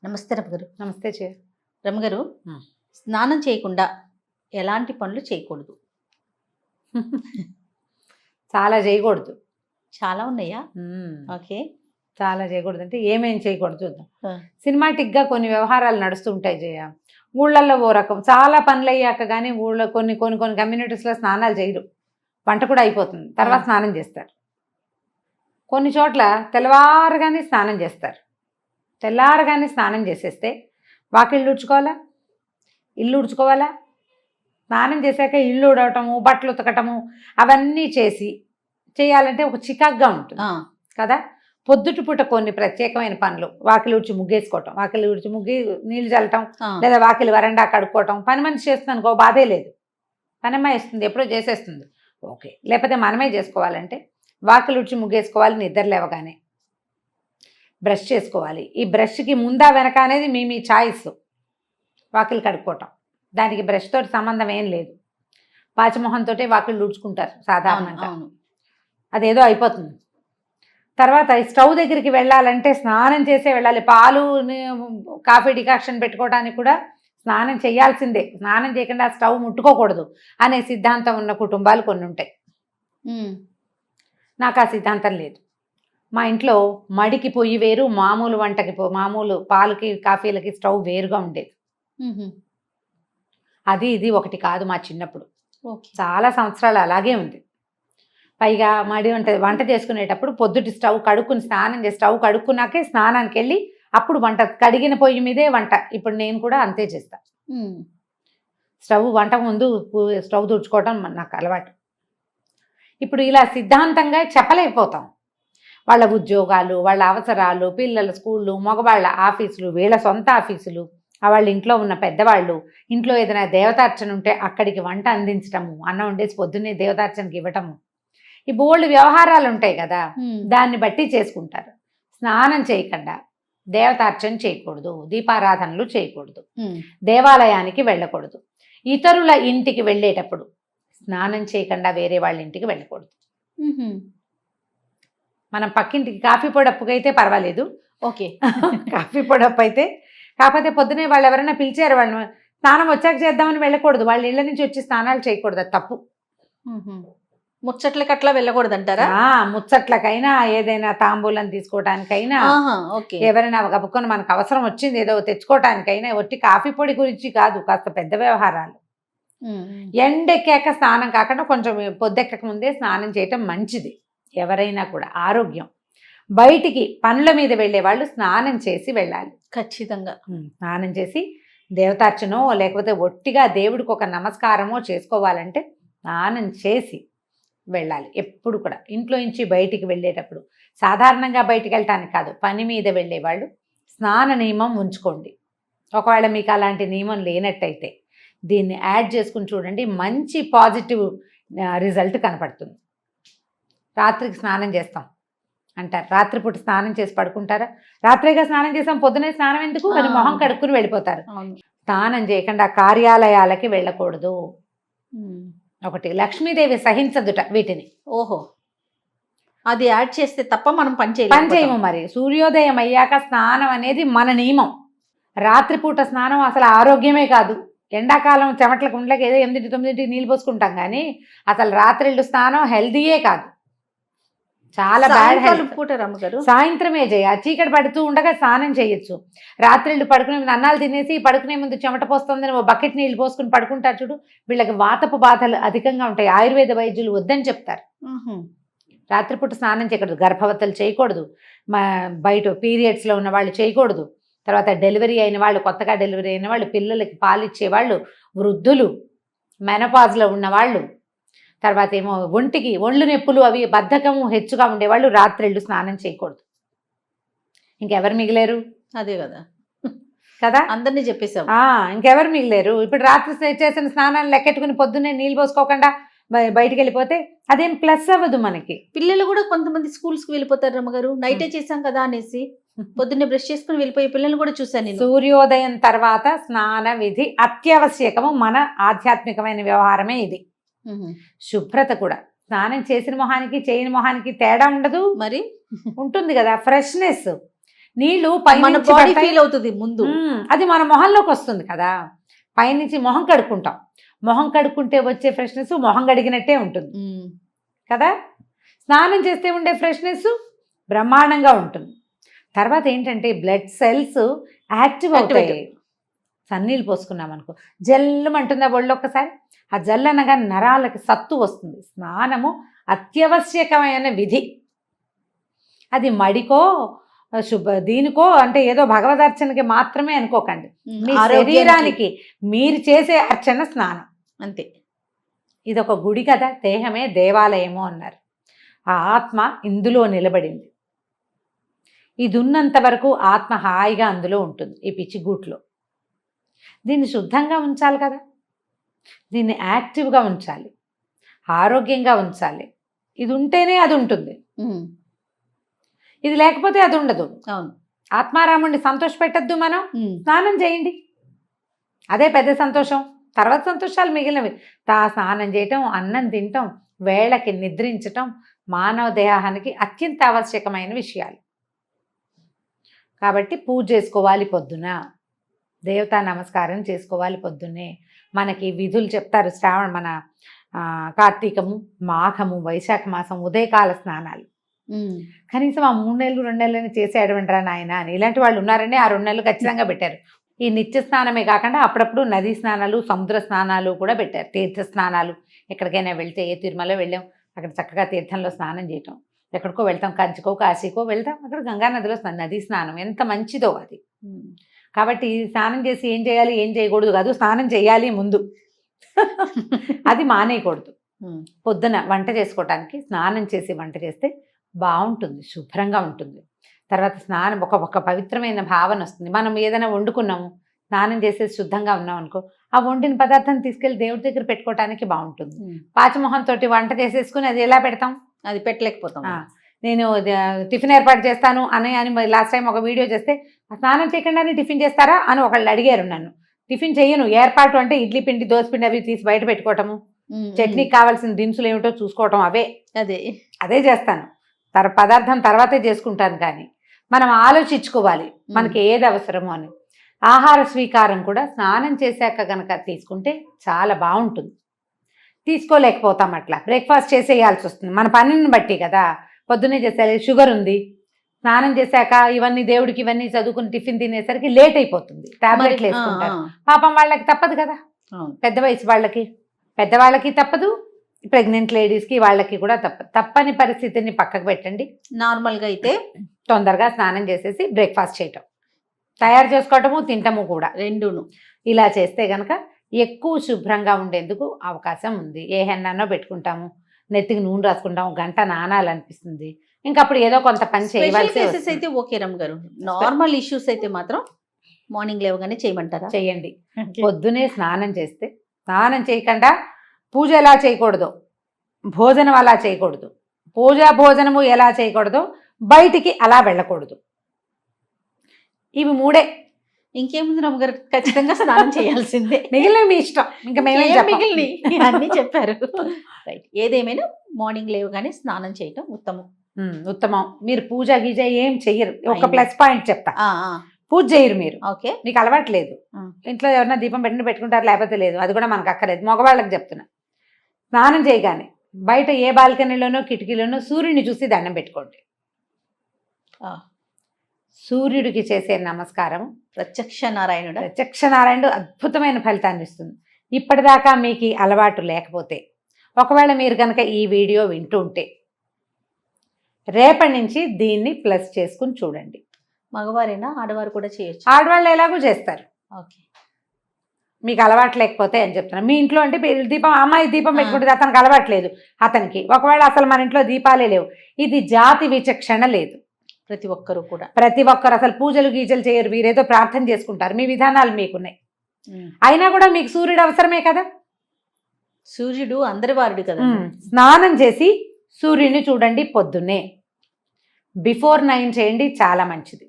నమస్తే రమగారు. నమస్తే రమగారు, స్నానం చేయకుండా ఎలాంటి పనులు చేయకూడదు? చాలా చేయకూడదు. చాలా ఉన్నాయా? ఓకే. చాలా చేయకూడదు అంటే ఏమేం చేయకూడదు చూద్దాం. సినిమాటిక్గా కొన్ని వ్యవహారాలు నడుస్తుంటాయి జయ. ఊళ్ళల్లో ఓ రకం చాలా పనులు అయ్యాక కానీ ఊళ్ళో కొన్ని కొన్ని కొన్ని కమ్యూనిటీస్లో స్నానాలు చేయరు. వంట కూడా అయిపోతుంది, తర్వాత స్నానం చేస్తారు. కొన్ని చోట్ల తెల్లవారుగానే స్నానం చేస్తారు. తెల్లారగానే స్నానం చేసేస్తే వాకిళ్ళు ఉడ్చుకోవాలా, ఇల్లు ఉడ్చుకోవాలా, స్నానం చేశాక ఇల్లు ఉడవటము, బట్టలు ఉతకటము అవన్నీ చేయాలంటే ఒక చికాగ్గా ఉంటుంది కదా. పొద్దుటి పూట కొన్ని ప్రత్యేకమైన పనులు, వాకిలి ఉడిచి ముగ్గేసుకోవటం, వాకిలి ఉడిచి ముగ్గి నీళ్ళు చల్లటం, లేదా వాకిలి వరండా కడుక్కోవటం. పని మనిషి చేస్తుంది అనుకో, బాధే లేదు, పనమ్మాయి వేస్తుంది, ఎప్పుడో చేసేస్తుంది, ఓకే. లేకపోతే మనమే చేసుకోవాలంటే వాకిలి ఉడిచి ముగ్గేసుకోవాలి, నిద్ర లేవగానే బ్రష్ చేసుకోవాలి. ఈ బ్రష్కి ముందా వెనక అనేది మీ చాయిస్. వాకిలి కడుక్కోవటం దానికి బ్రష్ తోటి సంబంధం ఏం లేదు. పాచిమొహంతో వాకిళ్ళు ఊడ్చుకుంటారు సాధారణంగా, అదేదో అయిపోతుంది. తర్వాత స్టవ్ దగ్గరికి వెళ్ళాలంటే స్నానం చేసే వెళ్ళాలి. పాలు కాఫీ డికాక్షన్ పెట్టుకోవడానికి కూడా స్నానం చేయాల్సిందే. స్నానం చేయకుండా స్టవ్ ముట్టుకోకూడదు అనే సిద్ధాంతం ఉన్న కుటుంబాలు కొన్ని ఉంటాయి. నాకు ఆ సిద్ధాంతం లేదు. మా ఇంట్లో మడికి పొయ్యి వేరు, మామూలు వంటకి మామూలు పాలకి కాఫీలకి స్టవ్ వేరుగా ఉండేది. అది ఇది ఒకటి కాదు. మా చిన్నప్పుడు చాలా సంవత్సరాలు అలాగే ఉంది. పైగా మడి వంట చేసుకునేటప్పుడు పొద్దుటి స్టవ్ కడుక్కుని స్నానం చేసి స్టవ్ కడుక్కున్నాకే స్నానానికి వెళ్ళి అప్పుడు వంట, కడిగిన పొయ్యి మీదే వంట. ఇప్పుడు నేను కూడా అంతే చేస్తా. స్టవ్ వంట ముందు స్టవ్ తుడుచుకోవటం నాకు అలవాటు. ఇప్పుడు ఇలా సిద్ధాంతంగా చెప్పలేకపోతాం. వాళ్ళ ఉద్యోగాలు, వాళ్ళ అవసరాలు, పిల్లల స్కూళ్ళు, మగవాళ్ళ ఆఫీసులు, వీళ్ళ సొంత ఆఫీసులు, వాళ్ళ ఇంట్లో ఉన్న పెద్దవాళ్ళు, ఇంట్లో ఏదైనా దేవతార్చన ఉంటే అక్కడికి వంట అందించటము, అన్నం వండేసి పొద్దున్నే దేవతార్చనకి ఇవ్వటము, ఈ బోల్డ్ వ్యవహారాలు ఉంటాయి కదా, దాన్ని బట్టి చేసుకుంటారు. స్నానం చేయకుండా దేవతార్చన చేయకూడదు, దీపారాధనలు చేయకూడదు, దేవాలయానికి వెళ్ళకూడదు, ఇతరుల ఇంటికి వెళ్ళేటప్పుడు స్నానం చేయకుండా వేరే వాళ్ళ ఇంటికి వెళ్ళకూడదు. మనం పక్కింటికి కాఫీ పొడప్పుకి అయితే పర్వాలేదు, ఓకే. కాఫీ పొడప్పు అయితే కాకపోతే పొద్దునే వాళ్ళు ఎవరైనా పిలిచారు, వాళ్ళు స్నానం వచ్చాక చేద్దామని వెళ్ళకూడదు. వాళ్ళ ఇళ్ళ నుంచి వచ్చి స్నానాలు చేయకూడదు, అది తప్పు. ముచ్చట్లకి అట్లా వెళ్ళకూడదు అంటారా? ముచ్చట్లకైనా, ఏదైనా తాంబూలం తీసుకోవటానికైనా, ఎవరైనా గబుకొని మనకు అవసరం వచ్చింది ఏదో తెచ్చుకోవటానికైనా, ఒట్టి కాఫీ పొడి గురించి కాదు, కాస్త పెద్ద వ్యవహారాలు. ఎండెక్కాక స్నానం కాకుండా కొంచెం పొద్దెక్కక ముందే స్నానం చేయటం మంచిది. ఎవరైనా కూడా ఆరోగ్యం. బయటికి పనుల మీద వెళ్ళే వాళ్ళు స్నానం చేసి వెళ్ళాలి ఖచ్చితంగా. స్నానం చేసి దేవతార్చనో లేకపోతే ఒట్టిగా దేవుడికి ఒక నమస్కారమో చేసుకోవాలంటే స్నానం చేసి వెళ్ళాలి. ఎప్పుడు కూడా ఇంట్లో నుంచి బయటికి వెళ్ళేటప్పుడు, సాధారణంగా బయటికి వెళ్ళటానికి కాదు, పని మీద వెళ్ళే వాళ్ళు స్నాన నియమం ఉంచుకోండి. ఒకవేళ మీకు అలాంటి నియమం లేనట్టయితే దీన్ని యాడ్ చేసుకుని చూడండి, మంచి పాజిటివ్ రిజల్ట్ కనపడుతుంది. రాత్రికి స్నానం చేస్తాం అంటారు, రాత్రిపూట స్నానం చేసి పడుకుంటారా? రాత్రిగా స్నానం చేసాం, పొద్దునే స్నానం ఎందుకు అని మొహం కడుక్కుని వెళ్ళిపోతారు. స్నానం చేయకుండా కార్యాలయాలకి వెళ్ళకూడదు. ఒకటి, లక్ష్మీదేవి సహించదుట వీటిని. ఓహో, అది యాడ్ చేస్తే తప్ప మనం పని చేయము. మరి సూర్యోదయం అయ్యాక స్నానం అనేది మన నియమం. రాత్రిపూట స్నానం అసలు ఆరోగ్యమే కాదు. ఎండాకాలం చెమట్ల గుండ్లకి ఏదో 8-9 నీళ్ళు పోసుకుంటాం, కానీ అసలు రాత్రిళ్ళు స్నానం హెల్దీయే కాదు, చాలా బ్యాడ్ హెల్త్. సాయంత్రమే చేయ, చీకటి పడుతూ ఉండగా స్నానం చేయొచ్చు. రాత్రిళ్ళు పడుకునే ముందు అన్నాలు తినేసి పడుకునే ముందు చెమట పోస్తుందని ఓ బకెట్ నీళ్ళు పోసుకుని పడుకుంటారు చూడు, వీళ్ళకి వాతపు బాధలు అధికంగా ఉంటాయి. ఆయుర్వేద వైద్యులు వద్దని చెప్తారు. రాత్రిపూట స్నానం చేయకూడదు. గర్భవతులు చేయకూడదు, బయట పీరియడ్స్లో ఉన్న వాళ్ళు చేయకూడదు. తర్వాత డెలివరీ అయిన వాళ్ళు, కొత్తగా డెలివరీ అయిన వాళ్ళు, పిల్లలకి పాలిచ్చేవాళ్ళు, వృద్ధులు, మెనపాజ్లో ఉన్నవాళ్ళు, తర్వాత ఏమో ఒళ్ళు నొప్పులు అవి బద్ధకము హెచ్చుగా ఉండేవాళ్ళు రాత్రిళ్ళు స్నానం చేయకూడదు. ఇంకెవరు మిగిలేరు? అదే కదా కదా, అందరినీ చెప్పేసాం. ఇంకెవరు మిగిలేరు? ఇప్పుడు రాత్రి చేసిన స్నానాలు లెక్కెట్టుకుని పొద్దున్నే నీళ్ళు పోసుకోకుండా బయటికి వెళ్ళిపోతే అదేం ప్లస్ అవ్వదు మనకి. పిల్లలు కూడా కొంతమంది స్కూల్స్కి వెళ్ళిపోతారు రమ్మగారు, నైటే చేసాం కదా అనేసి పొద్దున్నే బ్రష్ చేసుకుని వెళ్ళిపోయే పిల్లలు కూడా చూశాను నేను. సూర్యోదయం తర్వాత స్నాన విధి అత్యావశ్యకము. మన ఆధ్యాత్మికమైన వ్యవహారమే ఇది. శుభ్రత కూడా, స్నానం చేసిన మొహానికి చేయని మొహానికి తేడా ఉండదు, మరి ఉంటుంది కదా. ఫ్రెష్నెస్, నీళ్లు మన పైనుంచి బాడీ పడతాయి. ఫీల్ అవుతుంది ముందు. అది మన మొహంలోకి వస్తుంది కదా, పైనుంచి మొహం కడుక్కుంటాం, మొహం కడుక్కుంటే వచ్చే ఫ్రెష్నెస్ మొహం కడిగినట్టే ఉంటుంది ఉమ్. కదా. స్నానం చేస్తే ఉండే ఫ్రెష్నెస్ బ్రహ్మాండంగా ఉంటుంది. తర్వాత ఏంటంటే బ్లడ్ సెల్స్ యాక్టివ్ అవుతాయి. Activate. సన్నీళ్ళు పోసుకున్నాం అనుకో, జల్లుమంటుందా ఒళ్ళు ఒక్కసారి, ఆ జల్లు అనగా నరాలకి సత్తు వస్తుంది. స్నానము అత్యవశ్యకమైన విధి. అది మడికో దీనికో అంటే ఏదో భగవదర్చనకి మాత్రమే అనుకోకండి. మీ ఆరోగ్యానికి. శరీరానికి మీరు చేసే అర్చన స్నానం. అంతే. ఇది ఒక గుడి కదా, దేహమే దేవాలయము అన్నారు. ఆ ఆత్మ ఇందులో నిలబడింది. ఇది ఉన్నంత వరకు ఆత్మ హాయిగా అందులో ఉంటుంది, ఈ పిచ్చి గూట్లో. దీన్ని శుద్ధంగా ఉంచాలి కదా, దీన్ని యాక్టివ్గా ఉంచాలి, ఆరోగ్యంగా ఉంచాలి. ఇది ఉంటేనే అది ఉంటుంది, ఉమ్. ఇది లేకపోతే అది ఉండదు. అవును. ఆత్మారాముడిని సంతోష పెట్టద్దు మనం. ఉమ్. స్నానం చేయండి, అదే పెద్ద సంతోషం. తర్వాత సంతోషాలు మిగిలినవి. స్నానం చేయటం, అన్నం తినటం, వేళకి నిద్రించటం మానవ దేహానికి అత్యంత ఆవశ్యకమైన విషయాలు. కాబట్టి పూజ చేసుకోవాలి పొద్దున, దేవతా నమస్కారం చేసుకోవాలి పొద్దున్నే. మనకి విధులు చెప్తారు. మన కార్తీకము, మాఘము, వైశాఖ మాసం ఉదయకాల స్నానాలు. ఉమ్. కనీసం ఆ 3 నెలలు 2 నెలలని చేసేయడమంటారా నాయన అని ఇలాంటి వాళ్ళు ఉన్నారండి. ఆ 2 నెలలు ఖచ్చితంగా పెట్టారు. ఈ నిత్య స్నానమే కాకుండా అప్పుడప్పుడు నదీ స్నానాలు, సముద్ర స్నానాలు కూడా పెట్టారు. తీర్థ స్నానాలు, ఎక్కడికైనా వెళ్తే, ఏ తిరుమల వెళ్ళాం అక్కడ చక్కగా తీర్థంలో స్నానం చేయటం, ఎక్కడికో వెళ్తాం, కంచికో కాశీకో వెళ్తాం, అక్కడ గంగా నదిలో నదీ స్నానం ఎంత మంచిదో అది. ఉమ్. కాబట్టి స్నానం చేసి ఏం చేయాలి ఏం చేయకూడదు కాదు, స్నానం చేయాలి ముందు. అది మానేయకూడదు. ఉమ్. పొద్దున వంట చేసుకోవటానికి స్నానం చేసి వంట చేస్తే బాగుంటుంది, శుభ్రంగా ఉంటుంది. తర్వాత స్నానం ఒక పవిత్రమైన భావన వస్తుంది. మనం ఏదైనా వండుకున్నాము, స్నానం చేసేసి శుద్ధంగా ఉన్నాం అనుకో, ఆ వండిన పదార్థాన్ని తీసుకెళ్ళి దేవుడి దగ్గర పెట్టుకోవటానికి బాగుంటుంది. పాచమొహంతో వంట చేసేసుకుని అది ఎలా పెడతాం? అది పెట్టలేకపోతాం. నేను టిఫిన్ ఏర్పాటు చేస్తాను అని లాస్ట్ టైం ఒక వీడియో చేస్తే, స్నానం చేయకుండానే టిఫిన్ చేస్తారా అని ఒకళ్ళు అడిగారు నన్ను. టిఫిన్ చెయ్యను, ఏర్పాటు అంటే ఇడ్లీ పిండి, దోశ పిండి అవి తీసి బయట పెట్టుకోవటము, చట్నీకి కావాల్సిన దినుసులు ఏమిటో చూసుకోవటం, అదే చేస్తాను. పదార్థం తర్వాతే చేసుకుంటాను. కానీ మనం ఆలోచించుకోవాలి మనకి ఏది అవసరమో అని. ఆహార స్వీకారం కూడా స్నానం చేశాక కనుక తీసుకుంటే చాలా బాగుంటుంది. తీసుకోలేకపోతాం, అట్లా బ్రేక్ఫాస్ట్ చేసేయాల్సి వస్తుంది మన పనిని బట్టి కదా. పొద్దున్నే చేసేయాలి, షుగర్ ఉంది, స్నానం చేశాక ఇవన్నీ దేవుడికి ఇవన్నీ చదువుకుని టిఫిన్ తినేసరికి లేట్ అయిపోతుంది, టాబ్లెట్లు వేసుకుంటారు. పాపం వాళ్ళకి తప్పదు కదా, పెద్ద వయసు పెద్దవాళ్ళకి తప్పదు, ప్రెగ్నెంట్ లేడీస్కి వాళ్ళకి కూడా తప్పని పరిస్థితిని పక్కకు పెట్టండి. నార్మల్గా అయితే తొందరగా స్నానం చేసేసి బ్రేక్ఫాస్ట్ చేయటం, తయారు చేసుకోవటము, తింటము కూడా రెండును. ఇలా చేస్తే కనుక ఎక్కువ శుభ్రంగా ఉండేందుకు అవకాశం ఉంది. ఏ హెన్నో పెట్టుకుంటాము, నెత్తికి నూనె రాసుకుంటాము, గంట నానాలనిపిస్తుంది, ఇంకప్పుడు ఏదో కొంత పని చేయవలసి అయితే ఓకే రమ్ గారు. నార్మల్ ఇష్యూస్ అయితే మాత్రం మార్నింగ్ లేవగానే చేయమంటారా? చేయండి. పొద్దునే స్నానం చేస్తే, స్నానం చేయకుండా పూజ ఎలా చేయకూడదు, భోజనం అలా చేయకూడదు, భోజనము ఎలా చేయకూడదు, బయటికి అలా వెళ్ళకూడదు. ఇవి 3. ఇంకేముంది రమ్మ గారు, ఖచ్చితంగా స్నానం చేయాల్సిందే. మిగిలిన మీ ఇష్టం, ఇంకా మేమే మిగిలిన అన్ని చెప్పారు. రైట్. ఏదేమైనా మార్నింగ్ లేవగానే స్నానం చేయటం ఉత్తమం. మీరు పూజ గీజ ఏం చెయ్యరు. ఒక ప్లస్ పాయింట్ చెప్తా, పూజ చేయరు మీరు. ఓకే, మీకు అలవాట్లేదు. ఇంట్లో ఎవరన్నా దీపం పెట్టుకుంటారు, లేకపోతే లేదు, అది కూడా మనకు అక్కర్లేదు. మగవాళ్ళకి చెప్తున్నా, స్నానం చేయగానే బయట ఏ బాల్కనీలోనో కిటికీలోనో సూర్యుడిని చూసి దండం పెట్టుకోండి. సూర్యుడికి చేసే నమస్కారం ప్రత్యక్ష నారాయణుడు అద్భుతమైన ఫలితాన్ని ఇస్తుంది. ఇప్పటిదాకా మీకు అలవాటు లేకపోతే, ఒకవేళ మీరు కనుక ఈ వీడియో వింటూ ఉంటే, రేపటి నుంచి దీన్ని ప్లస్ చేసుకుని చూడండి. మగవారైనా ఆడవారు కూడా చేయొచ్చు? ఆడవాళ్ళు ఎలాగో చేస్తారు. ఓకే, మీకు అలవాటు లేకపోతే అని చెప్తున్నాను. మీ ఇంట్లో అంటే దీపం, అమ్మాయి దీపం పెట్టుకుంటుంది, అతనికి అలవాట్లేదు, అతనికి ఒకవేళ అసలు మన ఇంట్లో దీపాలే లేవు, ఇది జాతి విచక్షణ లేదు. ప్రతి ఒక్కరు అసలు పూజలు గీజలు చేయరు, వీరేదో ప్రార్థన చేసుకుంటారు, మీ విధానాలు మీకున్నాయి. అయినా కూడా మీకు సూర్యుడు అవసరమే కదా, సూర్యుడు అందరి వారుడు కదా. స్నానం చేసి సూర్యుడిని చూడండి పొద్దున్నే, బిఫోర్ 9 చేయండి, చాలా మంచిది.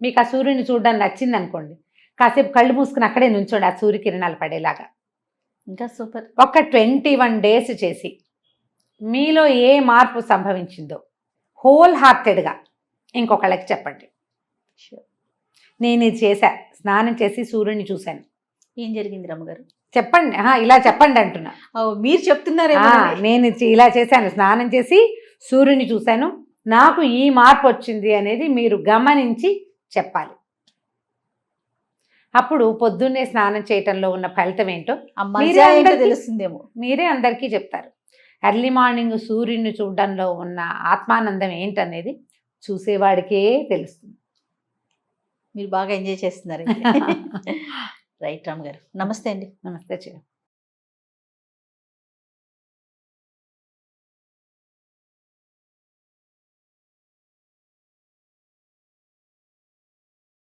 మీకు ఆ సూర్యుని చూడడానికి నచ్చింది అనుకోండి, కాసేపు కళ్ళు మూసుకుని అక్కడే నుంచోండి, ఆ సూర్యకిరణాలు పడేలాగా. ఇంకా సూపర్. ఒక 21 డేస్ చేసి మీలో ఏ మార్పు సంభవించిందో హోల్ హార్టెడ్గా ఇంకొకళ్ళకి చెప్పండి. నేను ఇది చేశా, స్నానం చేసి సూర్యుని చూశాను. ఏం జరిగింది రమ్మగారు? చెప్పండి, ఇలా చెప్పండి అంటున్నా. మీరు చెప్తున్నారే. నేను ఇలా చేశాను, స్నానం చేసి సూర్యుని చూశాను, నాకు ఈ మార్పు వచ్చింది అనేది మీరు గమనించి చెప్పాలి. అప్పుడు పొద్దున్నే స్నానం చేయటంలో ఉన్న ఫలితం ఏంటో తెలుస్తుందేమో, మీరే అందరికీ చెప్తారు. ఎర్లీ మార్నింగ్ సూర్యుని చూడడంలో ఉన్న ఆత్మానందం ఏంటనేది చూసేవాడికే తెలుస్తుంది. మీరు బాగా ఎంజాయ్ చేస్తున్నారు. రైట్ రామ్ గారు, నమస్తే అండి. నమస్తే.